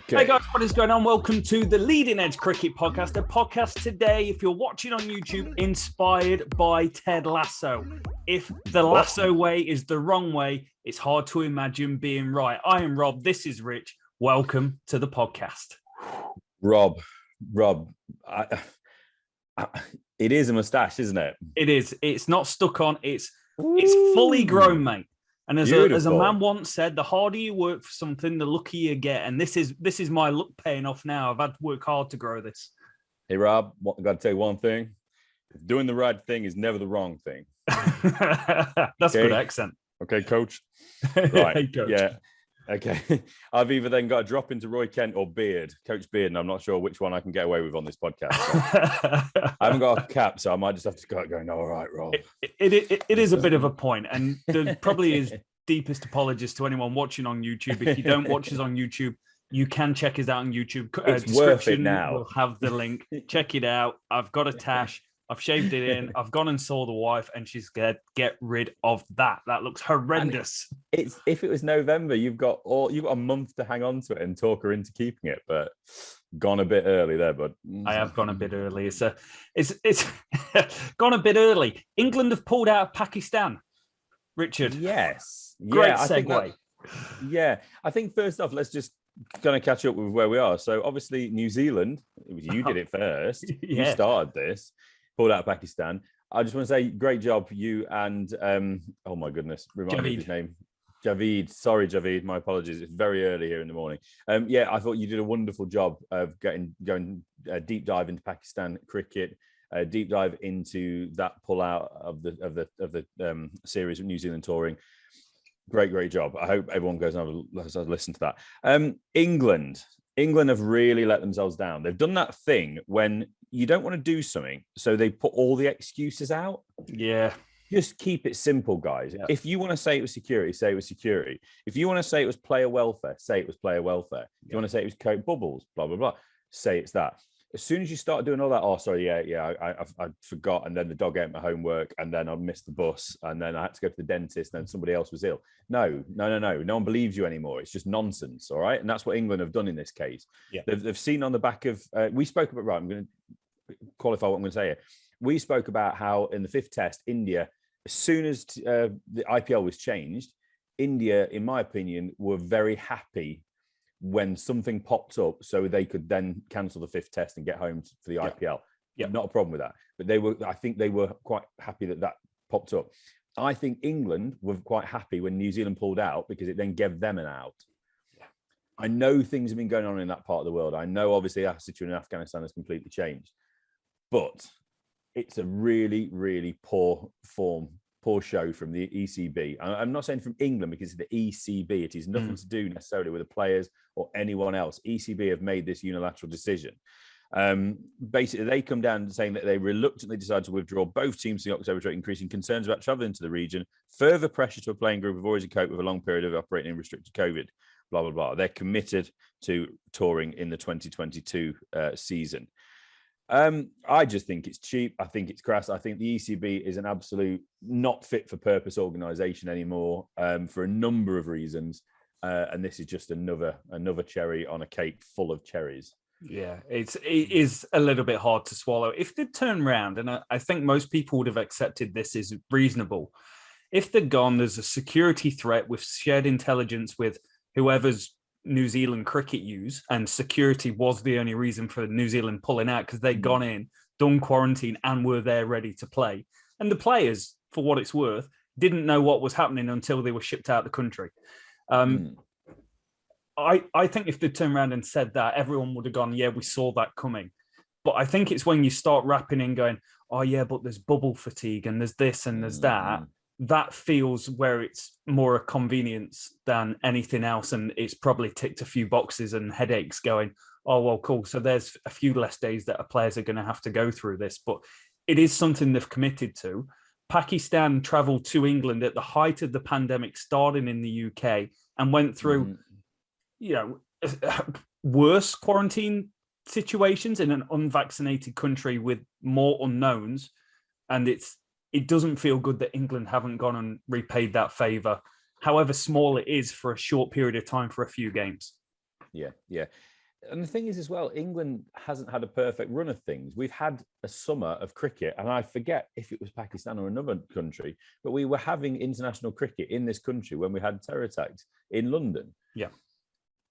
Hey guys, what is going on? Welcome to the Leading Edge Cricket Podcast. A podcast today, if you're watching on YouTube, inspired by Ted Lasso. If the Lasso way is the wrong way, it's hard to imagine being right. I am Rob. This is Rich. Welcome to the podcast. Rob, it is a moustache, isn't it? It is. It's not stuck on. It's fully grown, mate. And as a man once said, the harder you work for something, the luckier you get. And this is my luck paying off now. I've had to work hard to grow this. Hey, Rob, I've got to tell you one thing. Doing the right thing is never the wrong thing. That's a good accent. Okay, coach. Right. Hey, coach. Yeah. Okay. I've either then got to drop into Roy Kent or Beard, Coach Beard, and I'm not sure which one I can get away with on this podcast. So I haven't got a cap, so I might just have to go going, all right, Rob. It is a bit of a point, and there probably is deepest apologies to anyone watching on YouTube. If you don't watch us on YouTube, you can check us out on YouTube. It's worth it now. We'll have the link. Check it out. I've got a tash. I've shaved it in. I've gone and saw the wife, and she's scared. Get rid of that. That looks horrendous. It's if it was November, you've got a month to hang on to it and talk her into keeping it, but gone a bit early there, bud. I have gone a bit early. It's gone a bit early. England have pulled out of Pakistan. Richard. Yes. Great segue. I think first off, let's just kind of catch up with where we are. So obviously New Zealand, you did it first. Yeah. You started this. Pulled out of Pakistan. I just want to say, great job, you and oh my goodness, remind me of his name, Javeed. Sorry, Javeed, my apologies. It's very early here in the morning. I thought you did a wonderful job of going deep dive into Pakistan cricket, deep dive into that pullout of the series with New Zealand touring. Great job. I hope everyone goes and has a listen to that. England have really let themselves down. They've done that thing when you don't want to do something, so they put all the excuses out. Yeah. Just keep it simple, guys. Yeah. If you want to say it was security, say it was security. If you want to say it was player welfare, say it was player welfare. If you want to say it was coat bubbles, blah, blah, blah, say it's that. As soon as you start doing all that, I forgot, and then the dog ate my homework, and then I missed the bus, and then I had to go to the dentist, and then somebody else was ill. No. No one believes you anymore. It's just nonsense, all right? And that's what England have done in this case. Yeah. They've seen on the back of, we spoke about, right, I'm going to qualify what I'm going to say here. We spoke about how in the fifth test, India, as soon as the IPL was changed, India, in my opinion, were very happy when something popped up so they could then cancel the fifth test and get home for the IPL. Yeah, not a problem with that. But I think they were quite happy that popped up. I think England were quite happy when New Zealand pulled out because it then gave them an out. Yeah. I know things have been going on in that part of the world. I know obviously our situation in Afghanistan has completely changed, but it's a really, really poor show from the ECB. I'm not saying from England because it's the ECB. It is nothing to do necessarily with the players or anyone else. ECB have made this unilateral decision. Basically, they come down saying that they reluctantly decided to withdraw both teams to the October trade, increasing concerns about travelling to the region, further pressure to a playing group have already coped with a long period of operating in restricted COVID, blah, blah, blah. They're committed to touring in the 2022 season. I just think it's cheap. I think it's crass. I think the ECB is an absolute not fit for purpose organisation anymore for a number of reasons. And this is just another cherry on a cake full of cherries. Yeah, it is a little bit hard to swallow. If they turn around, and I think most people would have accepted this is reasonable. If they're gone, there's a security threat with shared intelligence with whoever's New Zealand cricket use, and security was the only reason for New Zealand pulling out because they'd gone in, done quarantine, and were there ready to play. And the players, for what it's worth, didn't know what was happening until they were shipped out of the country. I think if they turned around and said that, everyone would have gone, yeah, we saw that coming. But I think it's when you start wrapping in going, oh, yeah, but there's bubble fatigue and there's this and there's that. That feels where it's more a convenience than anything else. And it's probably ticked a few boxes and headaches going, oh, well, cool. So there's a few less days that our players are going to have to go through this. But it is something they've committed to. Pakistan travelled to England at the height of the pandemic, starting in the UK, and went through, worse quarantine situations in an unvaccinated country with more unknowns. And it doesn't feel good that England haven't gone and repaid that favour, however small it is, for a short period of time for a few games. Yeah. And the thing is as well, England hasn't had a perfect run of things. We've had a summer of cricket, and I forget if it was Pakistan or another country, but we were having international cricket in this country when we had terror attacks in London. Yeah.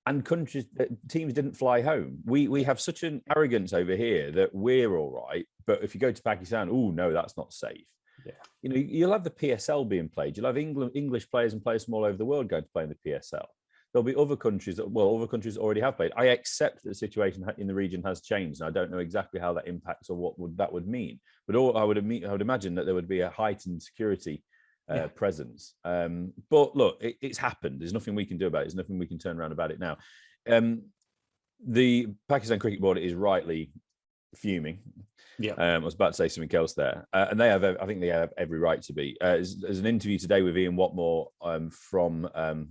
And teams didn't fly home. We have such an arrogance over here that we're all right, but if you go to Pakistan, oh no, that's not safe. Yeah. You know, you'll have the PSL being played. You'll have English players and players from all over the world going to play in the PSL. There'll be other countries other countries already have played. I accept that the situation in the region has changed, and I don't know exactly how that impacts or what that would mean. But I would imagine that there would be a heightened security presence. But look, it's happened. There's nothing we can do about it. There's nothing we can turn around about it now. The Pakistan Cricket Board is rightly fuming. Yeah, I was about to say something else there, and I think they have every right to be. There's an interview today with Ian Watmore from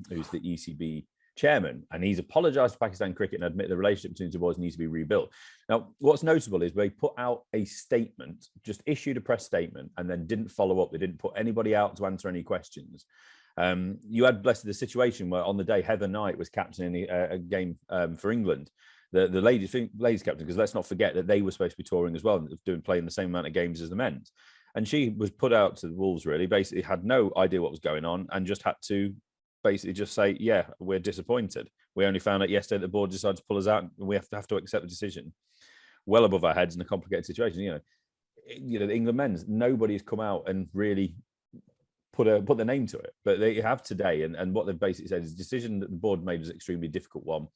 who's the ECB chairman, and he's apologised to Pakistan Cricket and admitted the relationship between the boards needs to be rebuilt. Now, what's notable is they put out a statement, just issued a press statement, and then didn't follow up. They didn't put anybody out to answer any questions. You had the situation where on the day Heather Knight was captaining a game for England. The ladies captain, because let's not forget that they were supposed to be touring as well, playing the same amount of games as the men's. And she was put out to the Wolves, really, basically had no idea what was going on and just had to basically just say, yeah, we're disappointed. We only found out yesterday that the board decided to pull us out and we have to accept the decision. Well above our heads in a complicated situation. You know, the England men's, nobody's come out and really put their name to it. But they have today, and what they've basically said is the decision that the board made was an extremely difficult one.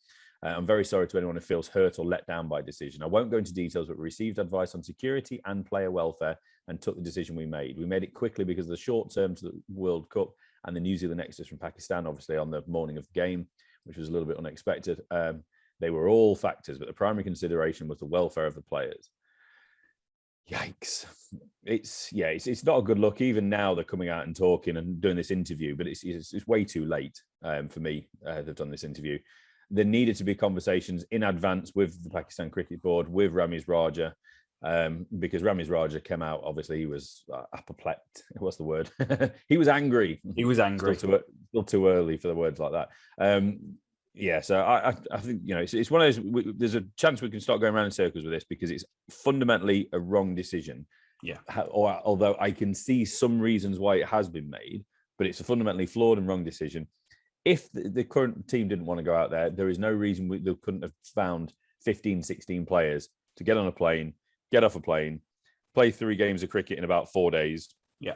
I'm very sorry to anyone who feels hurt or let down by a decision. I won't go into details, but we received advice on security and player welfare and took the decision we made. We made it quickly because of the short term to the World Cup and the New Zealand exodus from Pakistan, obviously on the morning of the game, which was a little bit unexpected. They were all factors, but the primary consideration was the welfare of the players. Yikes. It's not a good look. Even now they're coming out and talking and doing this interview, but it's way too late for me. They've done this interview. There needed to be conversations in advance with the Pakistan Cricket Board, with Ramiz Raja, because Ramiz Raja came out, obviously he was apoplectic. What's the word? He was angry. He was angry. Still too early for the words like that. So I think, it's one of those, there's a chance we can start going around in circles with this because it's fundamentally a wrong decision. Yeah. Although I can see some reasons why it has been made, but it's a fundamentally flawed and wrong decision. If the current team didn't want to go out there is no reason they couldn't have found 15, 16 players to get on a plane, get off a plane, play 3 games of cricket in about 4 days. Yeah.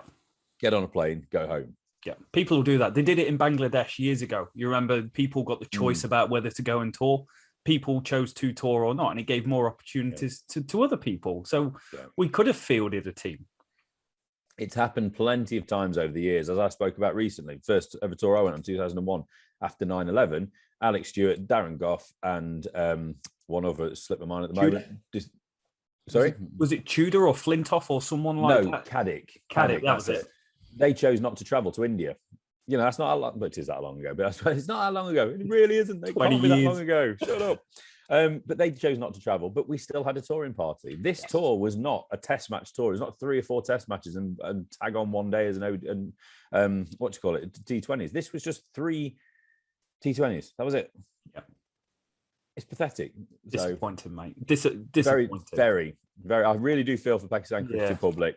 Get on a plane, go home. Yeah. People will do that. They did it in Bangladesh years ago. You remember people got the choice about whether to go and tour. People chose to tour or not, and it gave more opportunities to other people. So we could have fielded a team. It's happened plenty of times over the years, as I spoke about recently. First ever tour I went on 2001 after 9/11. Alex Stewart, Darren Gough, and one other slipped my mind at the moment. Sorry? Was it Tudor or Flintoff or someone like that? Caddick. Caddick, that was it. They chose not to travel to India. That's not long, but it is that long ago. But I suppose it's not that long ago. It really isn't. It can't be that long ago. Shut up. But they chose not to travel, but we still had a touring party. This tour was not a test match tour. It was not 3 or 4 test matches and tag on one day as an T20s. This was just 3 T20s. That was it. Yeah. It's pathetic. Disappointing, mate. Disappointing. Very, very. I really do feel for Pakistan cricket public.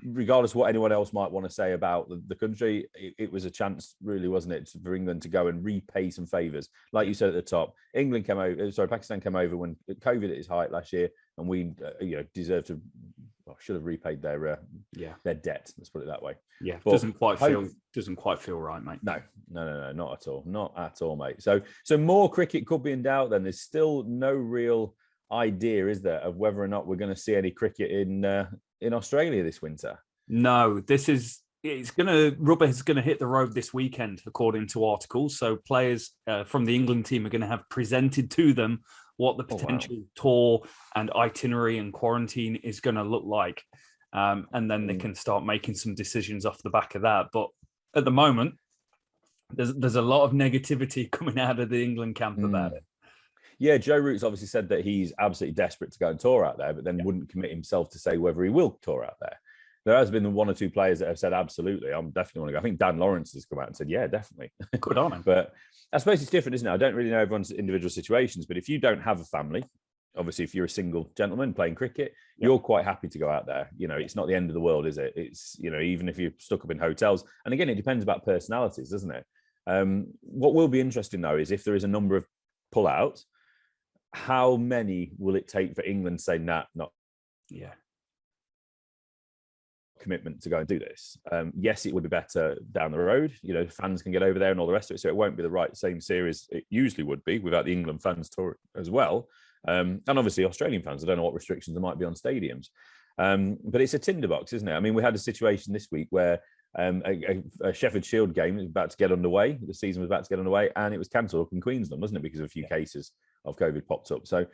Regardless of what anyone else might want to say about the country, it was a chance, really, wasn't it, for England to go and repay some favours. Like you said at the top, Pakistan came over when COVID at its height last year, and we, deserved to, should have repaid their debt. Let's put it that way. Yeah, but doesn't quite feel right, mate. No, not at all, mate. So more cricket could be in doubt. Then there's still no real idea, is there, of whether or not we're going to see any cricket in Australia this winter? No, rubber is going to hit the road this weekend, according to articles. So players from the England team are going to have presented to them what the potential tour and itinerary and quarantine is going to look like. And then they can start making some decisions off the back of that. But at the moment, there's a lot of negativity coming out of the England camp about it. Yeah, Joe Root's obviously said that he's absolutely desperate to go and tour out there, but then wouldn't commit himself to say whether he will tour out there. There has been one or two players that have said, absolutely, I'm definitely want to go. I think Dan Lawrence has come out and said, yeah, definitely. Good on him. But I suppose it's different, isn't it? I don't really know everyone's individual situations, but if you don't have a family, obviously, if you're a single gentleman playing cricket, you're quite happy to go out there. You know, it's not the end of the world, is it? It's, you know, even if you're stuck up in hotels. And again, it depends about personalities, doesn't it? What will be interesting, though, is if there is a number of pullouts, how many will it take for England to say, nah, not commitment to go and do this? Yes, it would be better down the road. You know, fans can get over there and all the rest of it. So it won't be the same series it usually would be without the England fans tour as well. And obviously Australian fans, I don't know what restrictions there might be on stadiums. But it's a tinderbox, isn't it? I mean, we had a situation this week where a Sheffield Shield game was about to get underway. The season was about to get underway, and it was cancelled up in Queensland, wasn't it? Because of a few cases of COVID popped up. So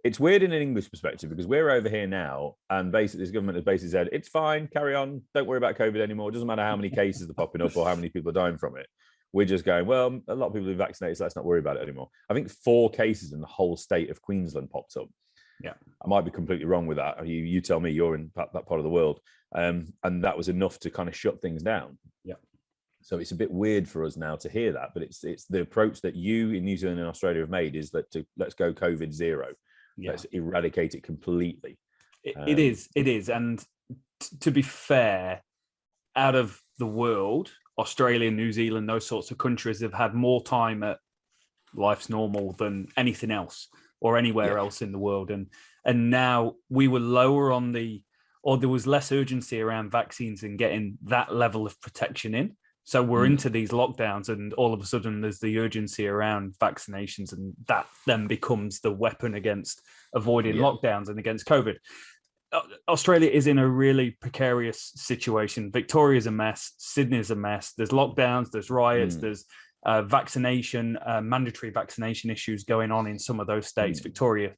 it's weird in an English perspective because we're over here now, and basically this government has basically said, it's fine, carry on, don't worry about COVID anymore. It doesn't matter how many cases are popping up or how many people are dying from it. We're just going, well, a lot of people are vaccinated, so let's not worry about it anymore. I think 4 cases in the whole state of Queensland popped up. Yeah, I might be completely wrong with that. You tell me, you're in that part of the world. And that was enough to kind of shut things down. Yeah. So it's a bit weird for us now to hear that, but it's the approach that you in New Zealand and Australia have made is that let's go COVID zero. Yeah. Let's eradicate it completely. It is. And to be fair, out of the world, Australia, New Zealand, those sorts of countries have had more time at life's normal than anything else or anywhere else in the world. And now we were lower on there was less urgency around vaccines and getting that level of protection in. So we're into these lockdowns, and all of a sudden there's the urgency around vaccinations, and that then becomes the weapon against avoiding lockdowns and against COVID. Australia is in a really precarious situation. Victoria's a mess. Sydney's a mess. There's lockdowns, there's riots, there's mandatory vaccination issues going on in some of those states. Victoria,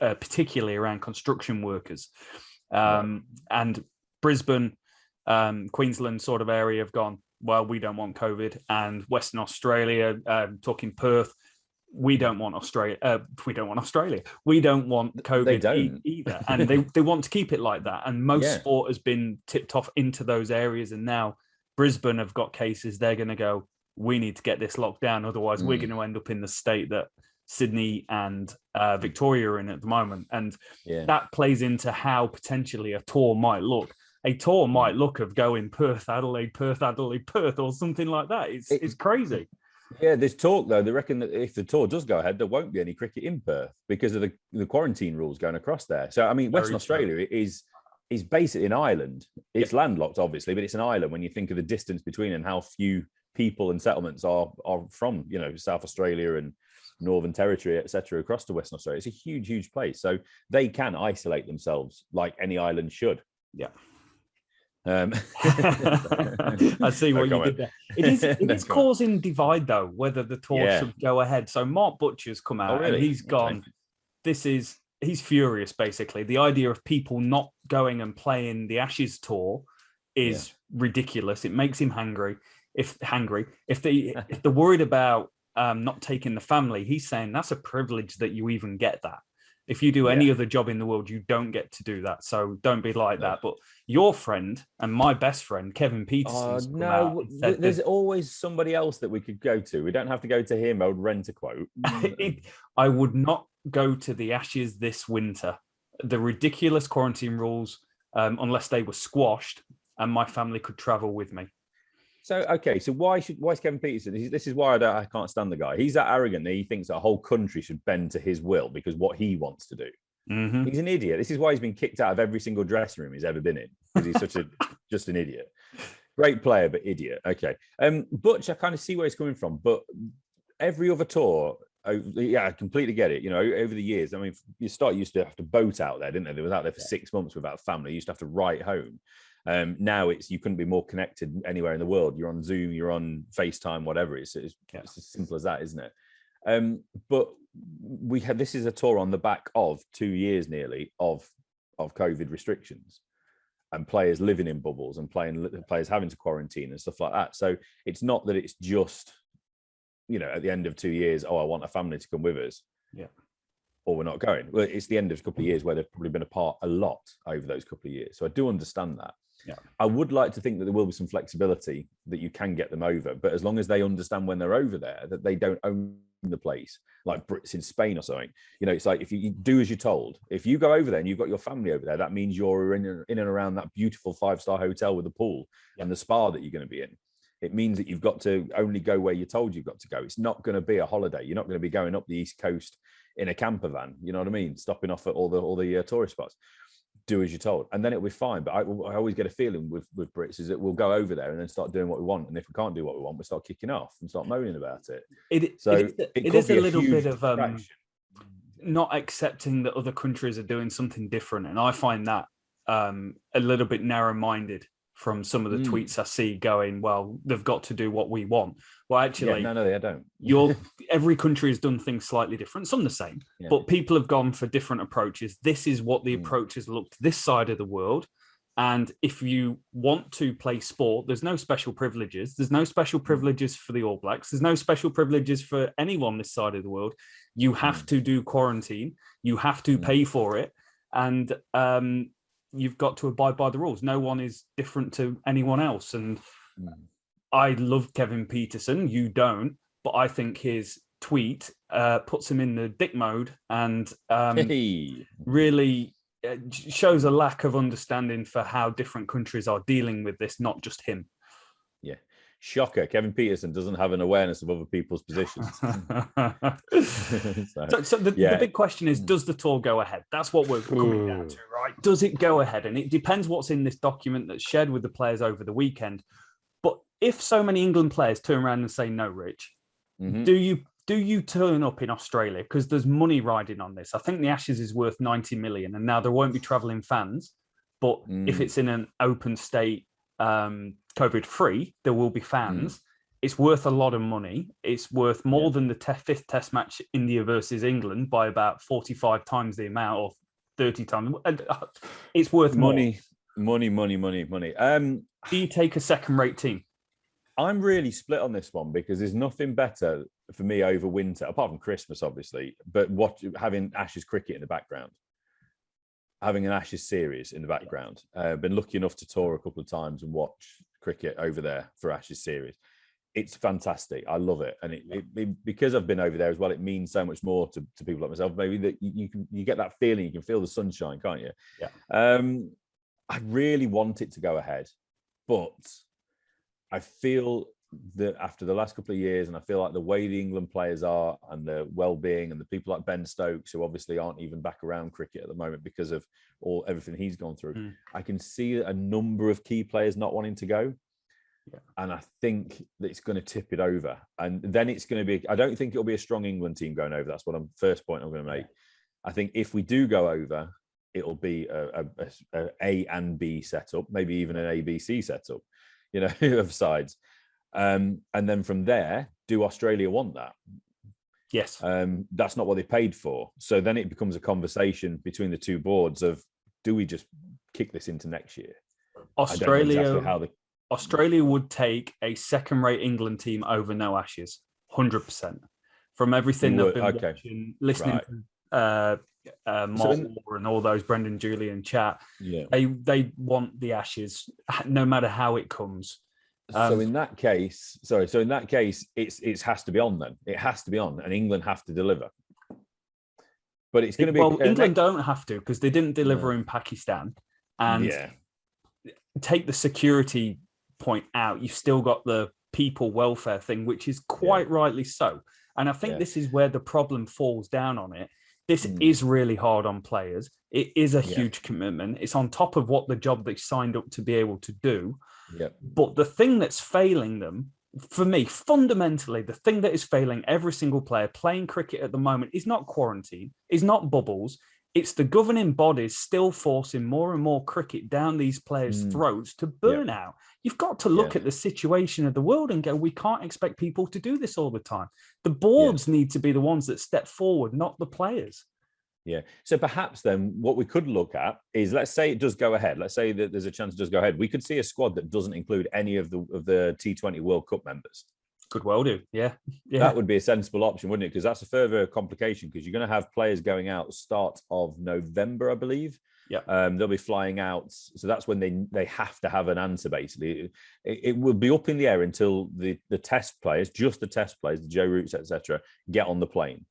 particularly around construction workers. And Brisbane, Queensland sort of area have gone, well, we don't want COVID. And Western Australia, talking Perth, we don't want Australia. We don't want Australia. We don't want COVID either. And they want to keep it like that. And most sport has been tipped off into those areas. And now Brisbane have got cases. They're going to go, we need to get this locked down. Otherwise, we're going to end up in the state that Sydney and Victoria are in at the moment. And that plays into how potentially a tour might look. A tour might look of going Perth, Adelaide, Perth, or something like that. It's crazy. Yeah, there's talk, though. They reckon that if the tour does go ahead, there won't be any cricket in Perth because of the quarantine rules going across there. So, I mean, Western Australia is basically an island. It's landlocked, obviously, but it's an island when you think of the distance between and how few people and settlements are from, you know, South Australia and Northern Territory, etc., across to Western Australia. It's a huge, huge place. So they can isolate themselves like any island should. Yeah. I see what you did there. It is causing divide, though, whether the tour should go ahead. So Mark Butcher's come out and he's gone, he's furious, basically. The idea of people not going and playing the Ashes tour is ridiculous. It makes him hangry. If they're worried about not taking the family, he's saying that's a privilege that you even get that. If you do any other job in the world, you don't get to do that. So don't be like that. But your friend and my best friend, Kevin Peterson. There's always somebody else that we could go to. We don't have to go to him. I would rent a quote. I would not go to the Ashes this winter. The ridiculous quarantine rules, unless they were squashed and my family could travel with me. So, okay, so why is Kevin Peterson? This is why I can't stand the guy. He's that arrogant that he thinks that a whole country should bend to his will because what he wants to do. Mm-hmm. He's an idiot. This is why he's been kicked out of every single dressing room he's ever been in because he's just an idiot. Great player, but idiot. Okay. Butch, I kind of see where he's coming from, but every other tour, I completely get it. You know, over the years, I mean, used to have to boat out there, didn't they? They was out there for 6 months without family. You used to have to write home. Now you couldn't be more connected anywhere in the world. You're on Zoom, you're on FaceTime, whatever. It's as simple as that, isn't it? But this is a tour on the back of 2 years nearly of COVID restrictions and players living in bubbles and players having to quarantine and stuff like that. So it's not that it's just, you know, at the end of 2 years, I want a family to come with us. Yeah. Or we're not going. Well, it's the end of a couple of years where they've probably been apart a lot over those couple of years. So I do understand that. I would like to think that there will be some flexibility that you can get them over, but as long as they understand when they're over there that they don't own the place like Brits in Spain or something. It's like if you do as you're told. If you go over there and you've got your family over there, that means you're in and around that beautiful 5-star hotel with the pool and the spa that you're going to be in. It means that you've got to only go where you're told you've got to go. It's not going to be a holiday. You're not going to be going up the East Coast in a camper van. You know what I mean? Stopping off at all the tourist spots. Do as you're told, and then it'll be fine. But I always get a feeling with Brits is that we'll go over there and then start doing what we want, and if we can't do what we want, we start kicking off and start moaning about it. It is a little bit of not accepting that other countries are doing something different, and I find that a little bit narrow-minded from some of the tweets I see going, well, they've got to do what we want. Well, actually, no, they don't. Every country has done things slightly different, some the same, but people have gone for different approaches. This is what the approach has looked this side of the world. And if you want to play sport, there's no special privileges. There's no special privileges for the All Blacks. There's no special privileges for anyone this side of the world. You have to do quarantine. You have to pay for it. And you've got to abide by the rules. No one is different to anyone else. And I love Kevin Peterson. You don't. But I think his tweet puts him in the dick mode and really shows a lack of understanding for how different countries are dealing with this, not just him. Yeah. Shocker. Kevin Peterson doesn't have an awareness of other people's positions. So the big question is, does the tour go ahead? That's what we're coming down to, right? Does it go ahead? And it depends what's in this document that's shared with the players over the weekend. But if so many England players turn around and say, no, Rich, do you turn up in Australia? Because there's money riding on this. I think the Ashes is worth 90 million. And now there won't be travelling fans. But if it's in an open state, COVID-free, there will be fans. It's worth a lot of money. It's worth more than the fifth Test match, India versus England, by about 45 times the amount, or 30 times. It's worth money. more. Money. Do you take a second-rate team? I'm really split on this one because there's nothing better for me over winter, apart from Christmas, obviously, but having Ashes cricket in the background. Having an Ashes series in the background. Been lucky enough to tour a couple of times and watch cricket over there for Ashes series. It's fantastic. I love it. And it because I've been over there as well, it means so much more to people like myself. Maybe that you get that feeling, you can feel the sunshine, can't you? Yeah. I really want it to go ahead, but I feel that after the last couple of years, and I feel like the way the England players are and their well-being, and the people like Ben Stokes, who obviously aren't even back around cricket at the moment because of everything he's gone through, I can see a number of key players not wanting to go. Yeah. And I think that it's going to tip it over. And then it's going to be, I don't think it'll be a strong England team going over. That's what first point I'm going to make. I think if we do go over, it'll be a and B setup, maybe even an ABC setup, of sides. And then from there, do Australia want that? Yes. That's not what they paid for. So then it becomes a conversation between the two boards of, do we just kick this into next year? Australia would take a second-rate England team over no Ashes, 100%. From everything I've been watching, listening to Mark Moore and all those Brendan Julian chat, they want the Ashes no matter how it comes. So in that case, it has to be on then. It has to be on, and England have to deliver. But it's going to be England don't have to, because they didn't deliver in Pakistan, and take the security point out. You've still got the people welfare thing, which is quite rightly so. And I think this is where the problem falls down on it. This is really hard on players. It is a huge commitment. It's on top of what the job they signed up to be able to do. Yep. But the thing that's failing them, for me, fundamentally, the thing that is failing every single player playing cricket at the moment is not quarantine, is not bubbles. It's the governing bodies still forcing more and more cricket down these players' throats to burn out. You've got to look at the situation of the world and go, we can't expect people to do this all the time. The boards need to be the ones that step forward, not the players. Yeah. So perhaps then what we could look at is, let's say it does go ahead. Let's say that there's a chance it does go ahead. We could see a squad that doesn't include any of the T20 World Cup members. Could well do. Yeah. That would be a sensible option, wouldn't it? Because that's a further complication, because you're going to have players going out start of November, I believe. Yeah. They'll be flying out. So that's when they have to have an answer, basically. It will be up in the air until the test players, just the test players, the Joe Roots, etc., get on the plane.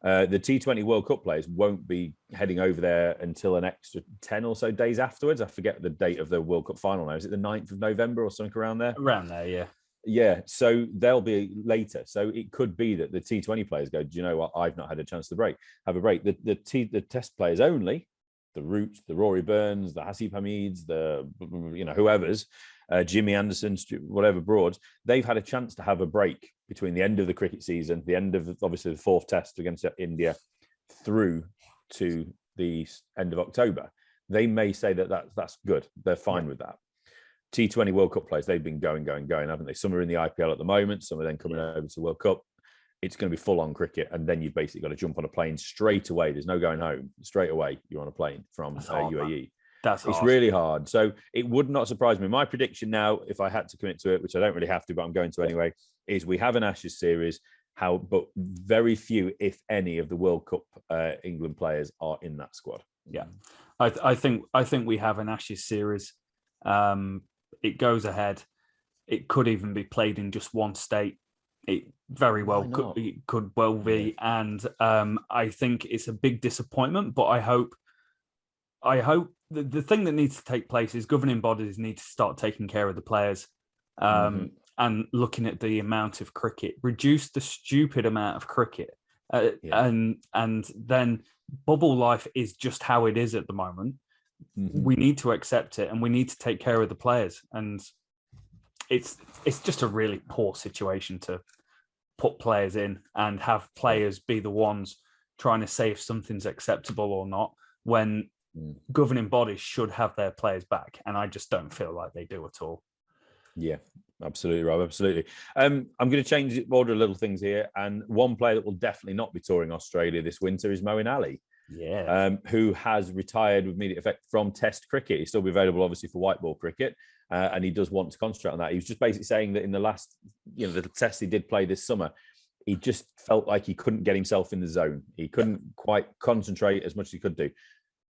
The T20 World Cup players won't be heading over there until an extra 10 or so days afterwards. I forget the date of the World Cup final now. Is it the 9th of November or something around there? Around there, yeah. Yeah, so they'll be later. So it could be that the T20 players go, do you know what? I've not had a chance to have a break. The test players only, the Roots, the Rory Burns, the Hasib Hamids, whoever's, Jimmy Anderson, whatever Broads, they've had a chance to have a break between the end of the cricket season, the end of obviously the 4th test against India, through to the end of October. They may say that's good. They're fine with that. T20 World Cup players, they've been going, haven't they? Some are in the IPL at the moment. Some are then coming over to the World Cup. It's going to be full on cricket. And then you've basically got to jump on a plane straight away. There's no going home. Straight away, you're on a plane from UAE. It's really hard. So it would not surprise me. My prediction now, if I had to commit to it, which I don't really have to, but I'm going to anyway, is we have an Ashes series. But very few, if any, of the World Cup England players are in that squad. Yeah, I think we have an Ashes series. It goes ahead. It could even be played in just one state. It very well could well be, and I think it's a big disappointment. But I hope the thing that needs to take place is governing bodies need to start taking care of the players, and looking at the amount of cricket, reduce the stupid amount of cricket, and then bubble life is just how it is at the moment. We need to accept it, and we need to take care of the players. And it's just a really poor situation to put players in and have players be the ones trying to say if something's acceptable or not, when governing bodies should have their players back. And I just don't feel like they do at all. Yeah, absolutely, Rob. Absolutely. I'm going to change the order of little things here. And one player that will definitely not be touring Australia this winter is Moeen Ali. Yeah, who has retired with immediate effect from Test cricket. He'll still be available, obviously, for white ball cricket, and he does want to concentrate on that. He was just basically saying that in the last, the test he did play this summer, he just felt like he couldn't get himself in the zone. He couldn't quite concentrate as much as he could do.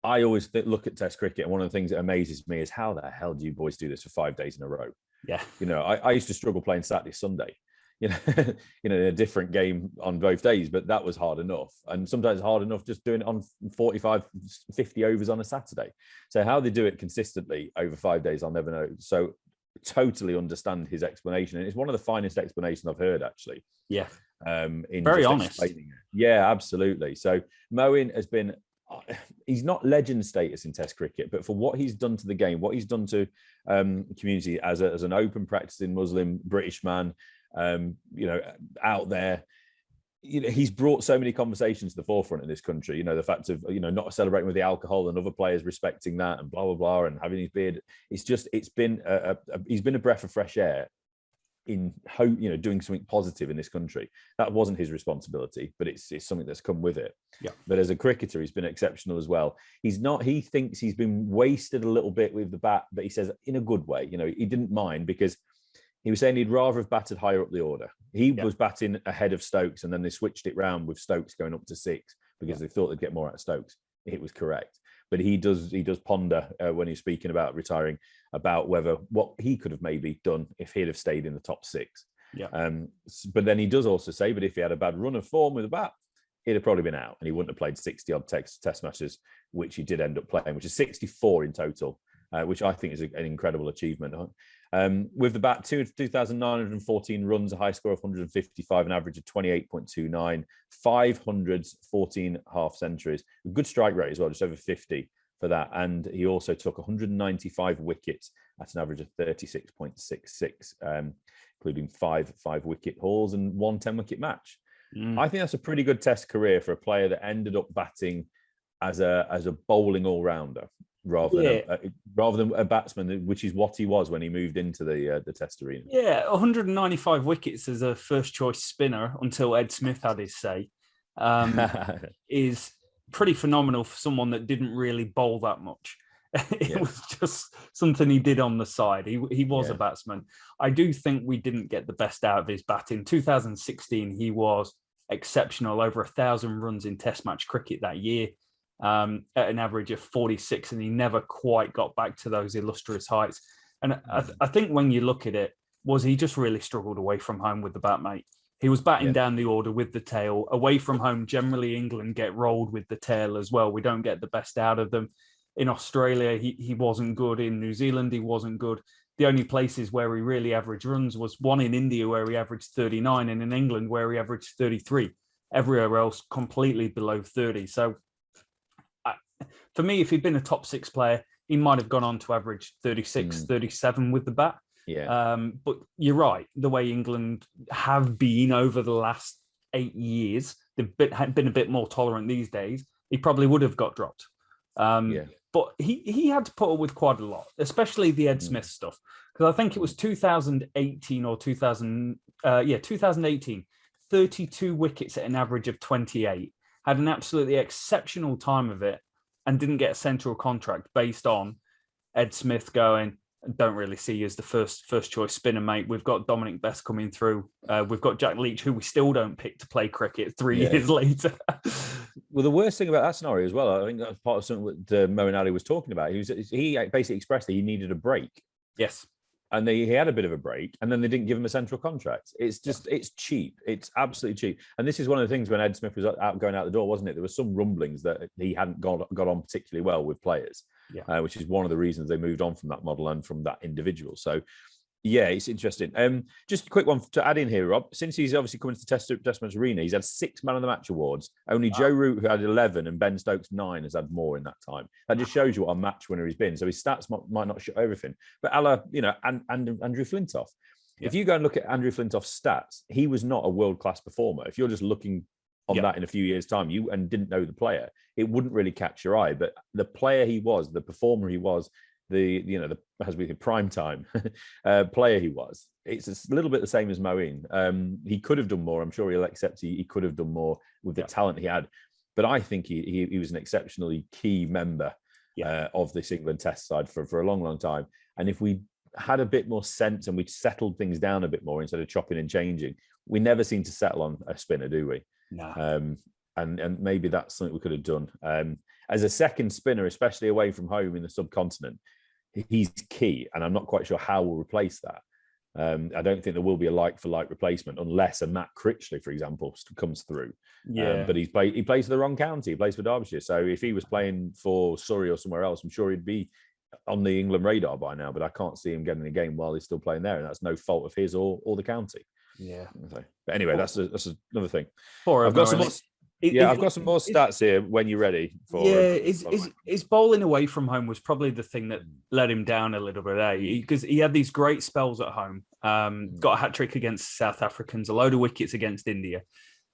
I always look at Test cricket, and one of the things that amazes me is how the hell do you boys do this for 5 days in a row? Yeah, I used to struggle playing Saturday, Sunday. A different game on both days, but that was hard enough. And sometimes hard enough just doing it on 45, 50 overs on a Saturday. So how they do it consistently over 5 days, I'll never know. So totally understand his explanation. And it's one of the finest explanations I've heard, actually. Yeah. Very honest. Yeah, absolutely. So Moeen has been, he's not legend status in Test cricket, but for what he's done to the game, what he's done to community as an open practicing Muslim British man, out there, he's brought so many conversations to the forefront in this country. The fact of not celebrating with the alcohol and other players respecting that, and blah blah blah, and having his beard. He's been a breath of fresh air in hope, doing something positive in this country. That wasn't his responsibility, but it's something that's come with it. Yeah. But as a cricketer, he's been exceptional as well. He thinks he's been wasted a little bit with the bat, but he says in a good way. He didn't mind, because he was saying he'd rather have batted higher up the order. He was batting ahead of Stokes, and then they switched it round with Stokes going up to 6 because they thought they'd get more out of Stokes. It was correct. But he does ponder when he's speaking about retiring, about what he could have maybe done if he'd have stayed in the top 6. Yeah. But then he does also say, but if he had a bad run of form with the bat, he'd have probably been out, and he wouldn't have played 60-odd test matches, which he did end up playing, which is 64 in total, which I think is an incredible achievement. With the bat, 2,914 runs, a high score of 155, an average of 28.29, 500s, 14 half centuries, a good strike rate as well, just over 50 for that. And he also took 195 wickets at an average of 36.66, including five wicket hauls and 1 10-wicket match. I think that's a pretty good Test career for a player that ended up batting as a bowling all-rounder, rather than a batsman, which is what he was when he moved into the Test arena. Yeah, 195 wickets as a first-choice spinner until Ed Smith had his say, is pretty phenomenal for someone that didn't really bowl that much. It was just something he did on the side. He was a batsman. I do think we didn't get the best out of his batting. 2016, he was exceptional, over 1,000 runs in Test match cricket that year, at an average of 46, and he never quite got back to those illustrious heights. And I think when you look at it, he just really struggled away from home with the bat, mate. He was batting down the order with the tail. Away from home, generally England get rolled with the tail as well. We don't get the best out of them. In Australia, he wasn't good. In New Zealand, he wasn't good. The only places where he really averaged runs was one in India where he averaged 39 and in England where he averaged 33. Everywhere else, completely below 30. So for me, if he'd been a top 6 player, he might have gone on to average 36, 37 with the bat. Yeah. But you're right. The way England have been over the last 8 years, they've been a bit more tolerant these days. He probably would have got dropped. But he had to put up with quite a lot, especially the Ed Smith stuff. Because I think it was 2018 or 2018, 32 wickets at an average of 28. Had an absolutely exceptional time of it and didn't get a central contract based on Ed Smith going, don't really see you as the first choice spinner, mate. We've got Dominic Best coming through. We've got Jack Leach, who we still don't pick to play cricket 3 years later. Well, the worst thing about that scenario as well, I think that's part of something that Moeen Ali was talking about. He basically expressed that he needed a break. Yes. And he had a bit of a break, and then they didn't give him a central contract. It's just, it's cheap. It's absolutely cheap. And this is one of the things when Ed Smith was going out the door, wasn't it? There were some rumblings that he hadn't got on particularly well with players, which is one of the reasons they moved on from that model and from that individual. So, yeah, it's interesting. Just a quick one to add in here, Rob. Since he's obviously coming to the Test Match Arena, he's had 6 Man of the Match awards. Only Joe Root, who had 11, and Ben Stokes 9, has had more in that time. That just shows you what a match winner he's been. So his stats might not show everything. But and Andrew Flintoff. Yeah. If you go and look at Andrew Flintoff's stats, he was not a world-class performer. If you're just looking on that in a few years' time, and didn't know the player, it wouldn't really catch your eye. But the player he was, the performer he was, the prime time player he was, it's a little bit the same as Moeen. He could have done more. I'm sure he'll accept he could have done more with the talent he had. But I think he was an exceptionally key member of this England Test side for a long, long time. And if we had a bit more sense and we settled things down a bit more instead of chopping and changing, we never seem to settle on a spinner, do we? No. And maybe that's something we could have done. As a second spinner, especially away from home in the subcontinent, he's key, and I'm not quite sure how we'll replace that. I don't think there will be a like-for-like replacement unless a Matt Critchley, for example, comes through. But he plays for the wrong county. He plays for Derbyshire. So if he was playing for Surrey or somewhere else, I'm sure he'd be on the England radar by now. But I can't see him getting a game while he's still playing there, and that's no fault of his or the county. Yeah. But anyway, that's another thing. I've got some more. I've got some more stats here when you're ready. His bowling away from home was probably the thing that let him down a little bit, because he had these great spells at home. Got a hat-trick against South Africans, a load of wickets against India.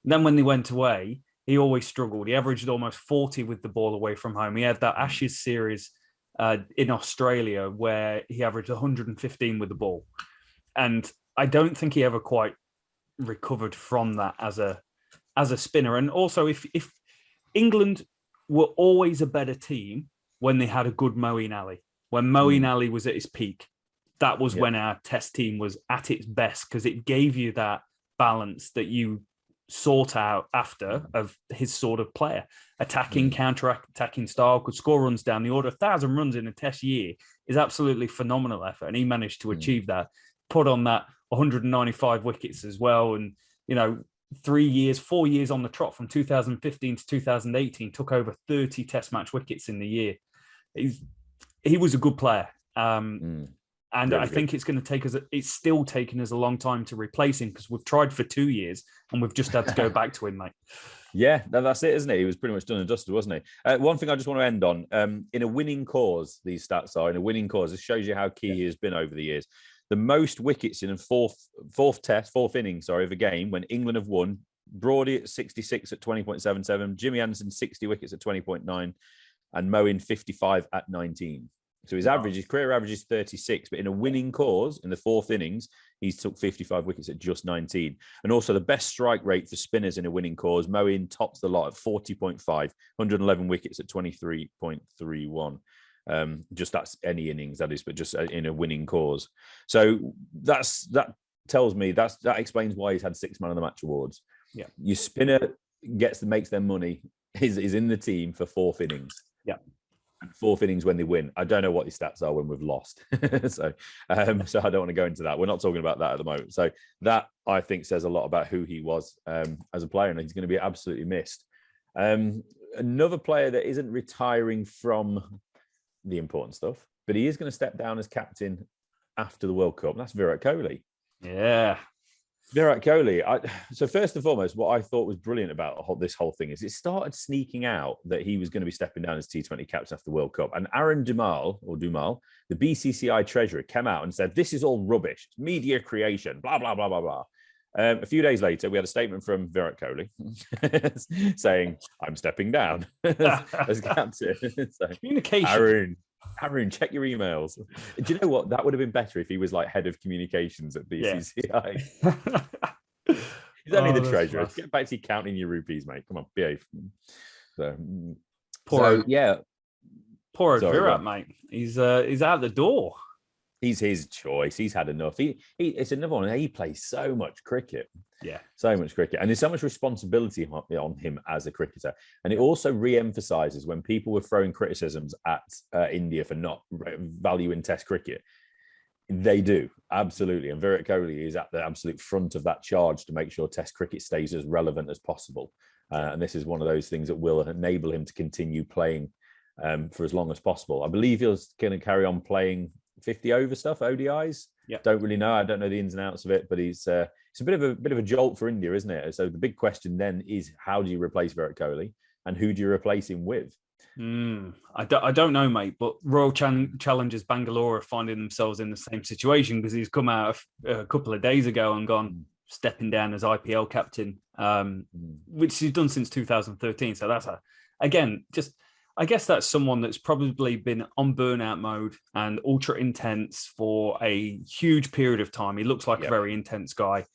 Then when they went away, he always struggled. He averaged almost 40 with the ball away from home. He had that Ashes series in Australia where he averaged 115 with the ball. And I don't think he ever quite recovered from that as a spinner. And also, if England were always a better team when they had a good Moeen Ali, when Moeen Ali was at his peak, that was when our Test team was at its best, because it gave you that balance that you sought out after of his sort of player. Attacking, counter-attacking style, could score runs down the order. 1,000 runs in a Test year is absolutely phenomenal effort, and he managed to achieve that. Put on that 195 wickets as well, and 4 years on the trot from 2015 to 2018, took over 30 Test match wickets in the year. He was a good player. And I think it's going to take us, it's still taken us a long time to replace him, because we've tried for 2 years and we've just had to go back to him, mate. Yeah, that's it, isn't it? He was pretty much done and dusted, wasn't he? One thing I just want to end on, in a winning cause, these stats are in a winning cause. This shows you how key he has been over the years. The most wickets in a fourth inning of a game when England have won. Brodie at 66 at 20.77, Jimmy Anderson 60 wickets at 20.9, and Moeen 55 at 19. So his career average is 36, but in a winning cause in the fourth innings, he's took 55 wickets at just 19. And also the best strike rate for spinners in a winning cause, Moeen tops the lot at 40.5, 111 wickets at 23.31. That's any innings, that is, but just in a winning cause. So that tells me that explains why he's had 6 man of the match awards. Yeah, your spinner makes their money is in the team for 4th innings. Yeah, and 4th innings when they win. I don't know what his stats are when we've lost, so I don't want to go into that. We're not talking about that at the moment. So that I think says a lot about who he was as a player, and he's going to be absolutely missed. Another player that isn't retiring from the important stuff, but he is going to step down as captain after the World Cup. And that's Virat Kohli. Yeah. Virat Kohli. So first and foremost, what I thought was brilliant about this whole thing is it started sneaking out that he was going to be stepping down as T20 captain after the World Cup. And Aaron Dumal, the BCCI treasurer, came out and said, this is all rubbish. It's media creation, blah, blah, blah, blah, blah. A few days later, we had a statement from Virat Kohli saying, I'm stepping down as captain. So, Communication. Aaron, check your emails. Do you know what? That would have been better if he was like head of communications at BCCI. Yeah. He's only the treasurer. Rough. Get back to counting your rupees, mate. Come on, behave. Poor Virat, mate. He's out the door. He's his choice. He's had enough. It's another one. He plays so much cricket. Yeah. So much cricket. And there's so much responsibility on him as a cricketer. And it also re-emphasizes when people were throwing criticisms at India for not valuing Test cricket. They do. Absolutely. And Virat Kohli is at the absolute front of that charge to make sure Test cricket stays as relevant as possible. And this is one of those things that will enable him to continue playing for as long as possible. I believe he's going to carry on playing 50 over stuff, ODIs. Yeah, don't really know. I don't know the ins and outs of it, but it's a bit of a jolt for India, isn't it? So the big question then is, how do you replace Virat Kohli, and who do you replace him with? I don't know, mate. But Royal Challengers Bangalore are finding themselves in the same situation because he's come out a couple of days ago and gone stepping down as IPL captain, which he's done since 2013. So that's I guess that's someone that's probably been on burnout mode and ultra intense for a huge period of time. He looks like a very intense guy.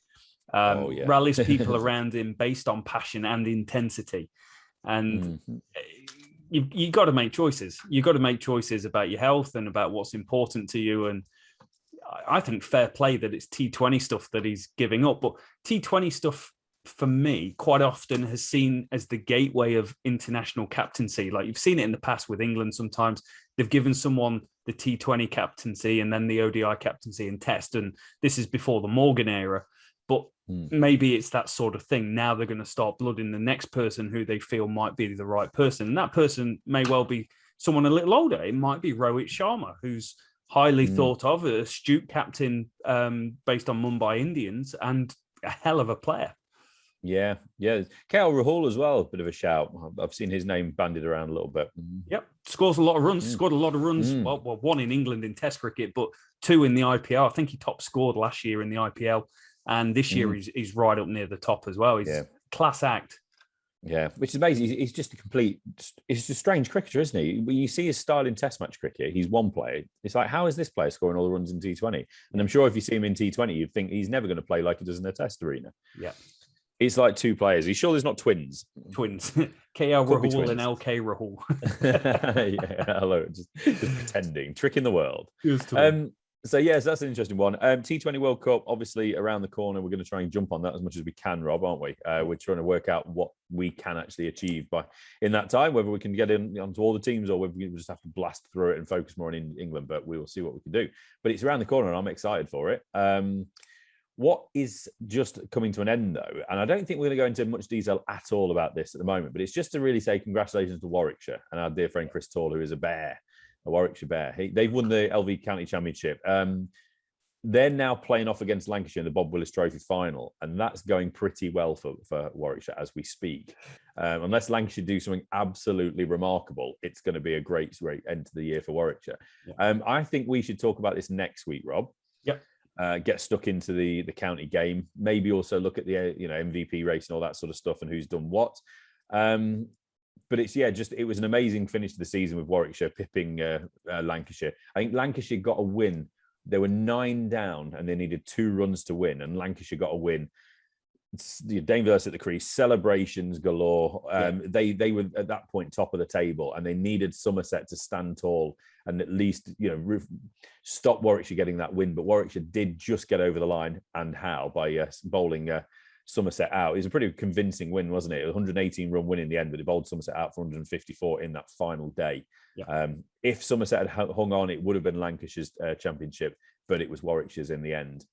Rallies people around him based on passion and intensity. And you got to make choices. You've got to make choices about your health and about what's important to you. And I think fair play that it's T20 stuff that he's giving up. But T20 stuff, for me, quite often has seen as the gateway of international captaincy. Like you've seen it in the past with England. Sometimes they've given someone the T20 captaincy and then the ODI captaincy and Test. And this is before the Morgan era. But maybe it's that sort of thing. Now they're going to start blooding the next person who they feel might be the right person. And that person may well be someone a little older. It might be Rohit Sharma, who's highly thought of, an astute captain based on Mumbai Indians and a hell of a player. Yeah. KL Rahul as well, a bit of a shout. I've seen his name bandied around a little bit. Yep, scores a lot of runs. Scored a lot of runs. Well, one in England in Test cricket, but 2 in the IPL. I think he top scored last year in the IPL, and this year he's right up near the top as well. He's a class act. Yeah, which is amazing. He's just he's a strange cricketer, isn't he? When you see his style in Test match cricket, he's one player. It's like, how is this player scoring all the runs in T20? And I'm sure if you see him in T20, you'd think he's never going to play like he does in a Test arena. Yeah. It's like 2 players. Are you sure there's not twins? Twins. KL Rahul and LK Rahul. Hello. Just pretending. Tricking the world. So that's an interesting one. T20 World Cup, obviously around the corner. We're going to try and jump on that as much as we can, Rob, aren't we? We're trying to work out what we can actually achieve in that time, whether we can get onto all the teams or whether we just have to blast through it and focus more on England, but we will see what we can do. But it's around the corner and I'm excited for it. What is just coming to an end, though, and I don't think we're going to go into much detail at all about this at the moment, but it's just to really say congratulations to Warwickshire and our dear friend Chris Tall, who is a Warwickshire Bear. They've won the LV County Championship. They're now playing off against Lancashire in the Bob Willis Trophy final, and that's going pretty well for Warwickshire as we speak. Unless Lancashire do something absolutely remarkable, it's going to be a great end to the year for Warwickshire. I think we should talk about this next week, Rob. Yep. Get stuck into the county game, maybe also look at the MVP race and all that sort of stuff and who's done what. But it was an amazing finish to the season with Warwickshire pipping Lancashire. I think Lancashire got a win. They were 9 down and they needed 2 runs to win, and Lancashire got a win Dane Verse at the crease, celebrations galore. They were at that point top of the table, and they needed Somerset to stand tall and at least stop Warwickshire getting that win. But Warwickshire did just get over the line, and how, by bowling Somerset out. It was a pretty convincing win, wasn't it? It was 118 run win in the end, but they bowled Somerset out for 154 in that final day. If Somerset had hung on, it would have been Lancashire's championship, but it was Warwickshire's in the end.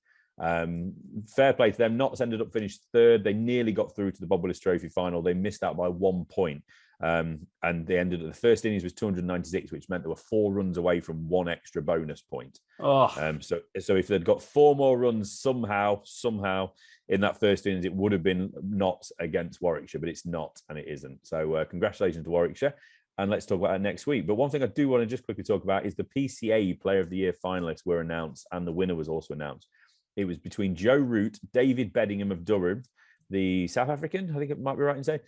Fair play to them. Notts ended up finished third. They nearly got through to the Bob Willis Trophy final. They missed out by 1 point, and they ended at the first innings was 296, which meant they were 4 runs away from 1 extra bonus point. So if they'd got 4 more runs somehow in that first innings, it would have been Notts against Warwickshire, but it's not, and it isn't. So congratulations to Warwickshire. And let's talk about that next week. But one thing I do want to just quickly talk about is the PCA Player of the Year finalists were announced, and the winner was also announced. It was between Joe Root, David Beddingham of Durham, the South African, I think it might be right in saying,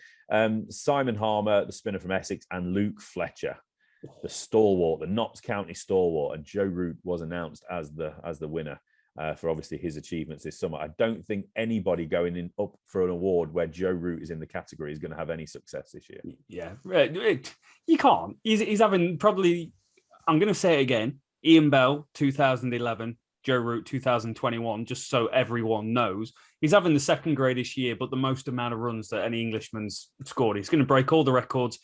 Simon Harmer, the spinner from Essex, and Luke Fletcher, the stalwart, the Notts County stalwart. And Joe Root was announced as the winner for obviously his achievements this summer. I don't think anybody going in up for an award where Joe Root is in the category is going to have any success this year. Yeah, you can't. He's having probably, I'm going to say it again, Ian Bell, 2011, Joe Root 2021, just so everyone knows. He's having the second greatest year, but the most amount of runs that any Englishman's scored. He's going to break all the records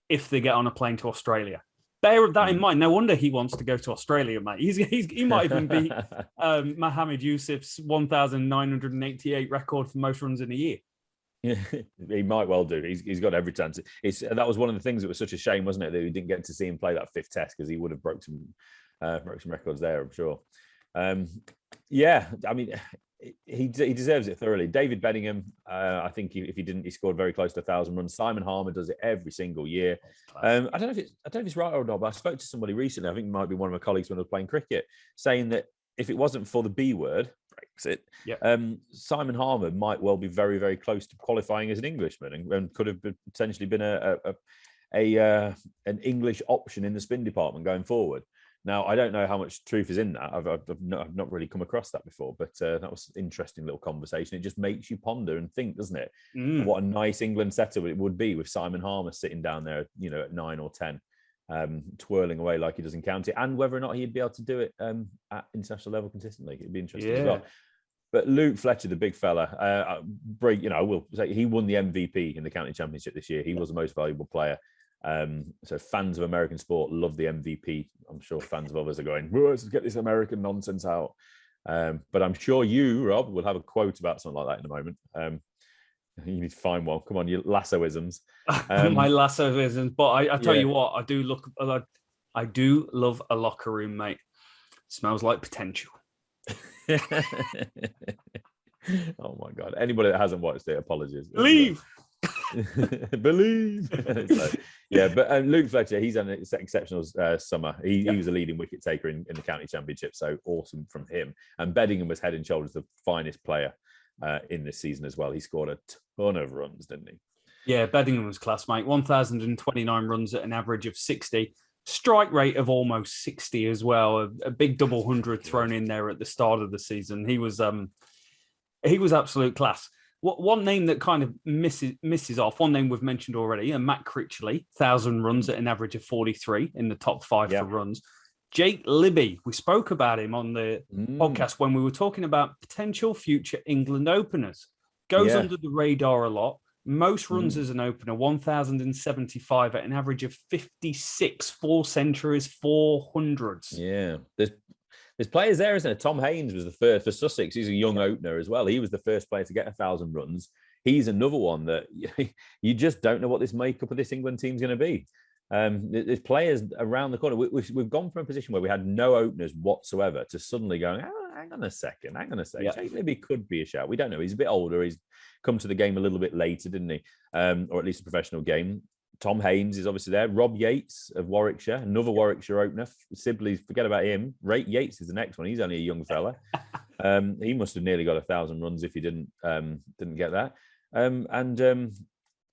if they get on a plane to Australia. Bear that in mind. No wonder he wants to go to Australia, mate. He might even beat Mohammed Yusuf's 1,988 record for most runs in a year. Yeah, he might well do. He's got every chance. That was one of the things that was such a shame, wasn't it, that we didn't get to see him play that 5th test, because he would have broke some records there, I'm sure. I mean, he deserves it thoroughly. David Beddingham, I think if he didn't, he scored very close to 1,000 runs. Simon Harmer does it every single year. I don't know if it's right or not, but I spoke to somebody recently, I think it might be one of my colleagues when I was playing cricket, saying that if it wasn't for the B word, Brexit, Simon Harmer might well be very, very close to qualifying as an Englishman, and could have potentially been an English option in the spin department going forward. Now, I don't know how much truth is in that. I've not really come across that before, but that was an interesting little conversation. It just makes you ponder and think, doesn't it? What a nice England setup it would be with Simon Harmer sitting down there, at 9 or 10, twirling away like he does in county, and whether or not he'd be able to do it at international level consistently. It'd be interesting as well. But Luke Fletcher, the big fella, I will say he won the MVP in the county championship this year. He was the most valuable player. So fans of American sport love the MVP. I'm sure fans of others are going, let's get this American nonsense out. But I'm sure you, Rob, will have a quote about something like that in a moment. You need to find one. Come on, your lassoisms. My lassoisms. But I tell you what, I do love a locker room, mate. Smells like potential. Oh my God. Anybody that hasn't watched it, apologies. Leave. Believe. But Luke Fletcher, he's had an exceptional summer. He was a leading wicket taker in the county championship, so awesome from him. And Beddingham was head and shoulders the finest player in this season as well. He scored a ton of runs, didn't he? Yeah, Beddingham was class, mate. 1,029 runs at an average of 60. Strike rate of almost 60 as well. A big double 100 thrown in there at the start of the season. He was absolute class. One name that kind of misses off, one name we've mentioned already, and Matt Critchley, 1,000 runs at an average of 43 in the top 5 for runs. Jake Libby, we spoke about him on the podcast when we were talking about potential future England openers. Goes under the radar a lot. Most runs as an opener, 1,075 at an average of 56, 4 centuries, 400s. Yeah, there's players there, isn't it? Tom Haynes was the first for Sussex. He's a young opener as well. He was the first player to get 1,000 runs. He's another one that you just don't know what this makeup of this England team's going to be. There's players around the corner. We've gone from a position where we had no openers whatsoever to suddenly going, hang on a second. Jake Libby could be a shout. We don't know. He's a bit older. He's come to the game a little bit later, didn't he? Or at least a professional game. Tom Haynes is obviously there. Rob Yates of Warwickshire, another Warwickshire opener. Sibley's, forget about him. Ray Yates is the next one. He's only a young fella. He must have nearly got 1,000 runs if he didn't get that.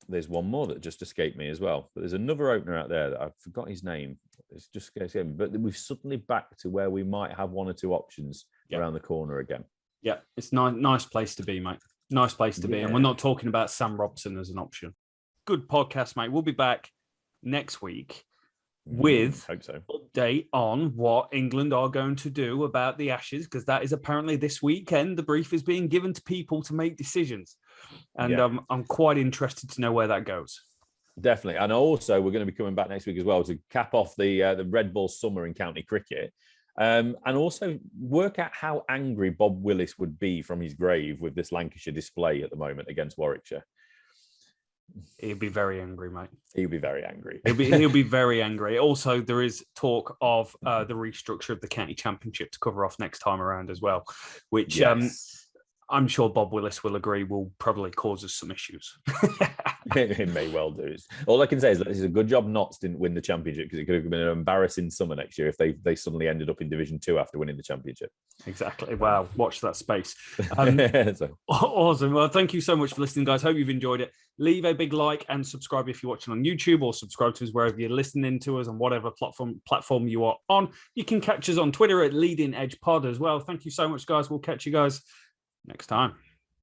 There's one more that just escaped me as well. But there's another opener out there that I forgot his name. It's just escaped me. But we've suddenly back to where we might have one or two options around the corner again. Yeah, it's nice place to be, mate. Nice place to be. And we're not talking about Sam Robson as an option. Good podcast, mate. We'll be back next week with hope so. Update on what England are going to do about the Ashes, because that is apparently this weekend. The brief is being given to people to make decisions. And I'm quite interested to know where that goes. Definitely. And also, we're going to be coming back next week as well to cap off the Red Bull summer in county cricket. And also work out how angry Bob Willis would be from his grave with this Lancashire display at the moment against Warwickshire. He'll be very angry, mate. He'll be very angry. He'll be very angry. Also, there is talk of the restructure of the county championship to cover off next time around as well, which I'm sure Bob Willis will agree will probably cause us some issues. It may well do. All I can say is that this is a good job Notts didn't win the championship, because it could have been an embarrassing summer next year if they suddenly ended up in Division 2 after winning the championship. Exactly. Wow. Watch that space. Awesome. Well, thank you so much for listening, guys. Hope you've enjoyed it. Leave a big like and subscribe if you're watching on YouTube, or subscribe to us wherever you're listening to us on whatever platform you are on. You can catch us on Twitter at Leading Edge Pod as well. Thank you so much, guys. We'll catch you guys next time.